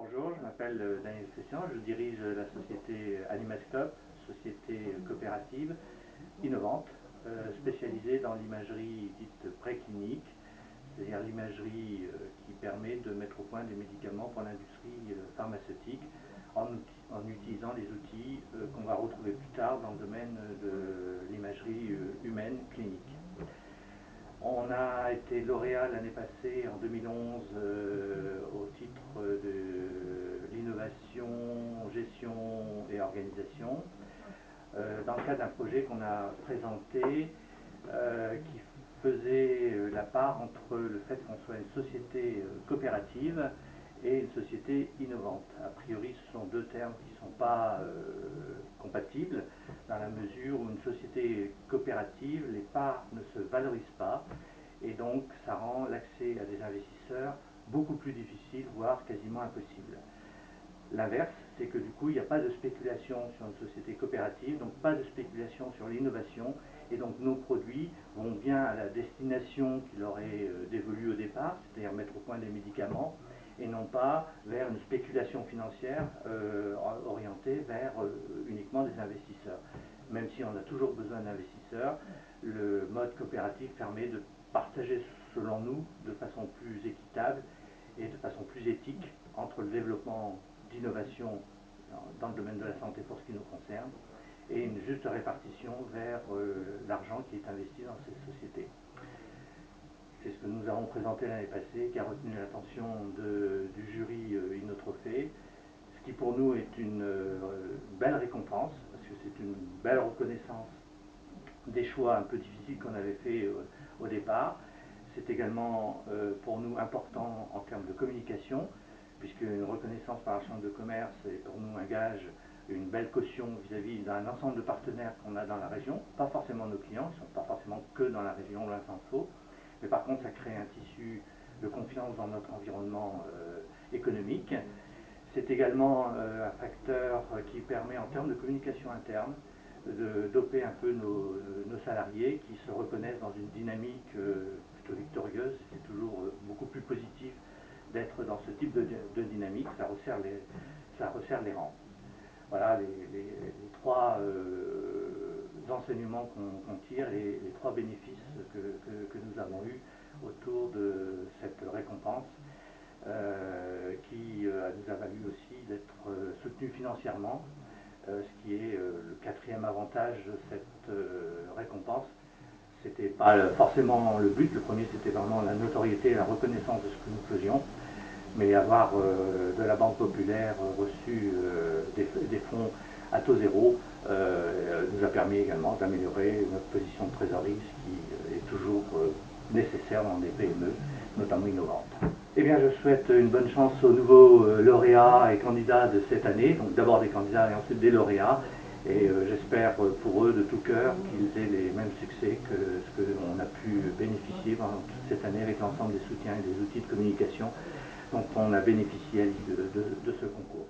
Bonjour, je m'appelle Daniel Christian, je dirige la société Animascope, société coopérative innovante, spécialisée dans l'imagerie dite préclinique, c'est-à-dire l'imagerie qui permet de mettre au point des médicaments pour l'industrie pharmaceutique en utilisant les outils qu'on va retrouver plus tard dans le domaine de l'imagerie humaine clinique. On a été lauréat l'année passée, en 2011, au titre de l'innovation, gestion et organisation, dans le cadre d'un projet qu'on a présenté qui faisait la part entre le fait qu'on soit une société coopérative et une société innovante. A priori, ce sont deux termes qui ne sont pas compatibles, dans la mesure où une société coopérative, les parts ne se valorisent pas, et donc ça rend l'accès à des investisseurs beaucoup plus difficile, voire quasiment impossible. L'inverse, c'est que du coup, il n'y a pas de spéculation sur une société coopérative, donc pas de spéculation sur l'innovation, et donc nos produits vont bien à la destination qui leur est dévolue au départ, c'est-à-dire mettre au point des médicaments, et non pas vers une spéculation financière orientée vers uniquement des investisseurs. Même si on a toujours besoin d'investisseurs, le mode coopératif permet de partager, selon nous, de façon plus équitable et de façon plus éthique entre le développement d'innovation dans le domaine de la santé pour ce qui nous concerne et une juste répartition vers l'argent qui est investi dans ces sociétés. C'est ce que nous avons présenté l'année passée, qui a retenu l'attention du jury Innotrophée, ce qui pour nous est une belle récompense, parce que c'est une belle reconnaissance des choix un peu difficiles qu'on avait fait au départ. C'est également pour nous important en termes de communication, puisque une reconnaissance par la Chambre de commerce est pour nous un gage, une belle caution vis-à-vis d'un ensemble de partenaires qu'on a dans la région, pas forcément nos clients, ils ne sont pas forcément que dans la région, loin s'en faut, mais par contre ça crée un tissu de confiance dans notre environnement économique. C'est également un facteur qui permet en termes de communication interne de doper un peu nos salariés qui se reconnaissent dans une dynamique plutôt victorieuse. C'est toujours beaucoup plus positif d'être dans ce type de dynamique, ça resserre les rangs. Voilà les trois enseignements qu'on tire, les trois bénéfices que nous avons eus autour de cette récompense qui nous a valu aussi d'être soutenus financièrement, ce qui est le quatrième avantage de cette récompense. C'était pas forcément le but, le premier c'était vraiment la notoriété et la reconnaissance de ce que nous faisions, mais avoir de la Banque Populaire reçu des fonds à taux zéro nous a permis également d'améliorer notre position de trésorerie, ce qui est toujours nécessaire dans des PME, notamment innovantes. Eh bien, je souhaite une bonne chance aux nouveaux lauréats et candidats de cette année, donc d'abord des candidats et ensuite des lauréats, et j'espère pour eux de tout cœur qu'ils aient les mêmes succès que ce que l'on a pu bénéficier pendant toute cette année avec l'ensemble des soutiens et des outils de communication dont on a bénéficié à l'issue de ce concours.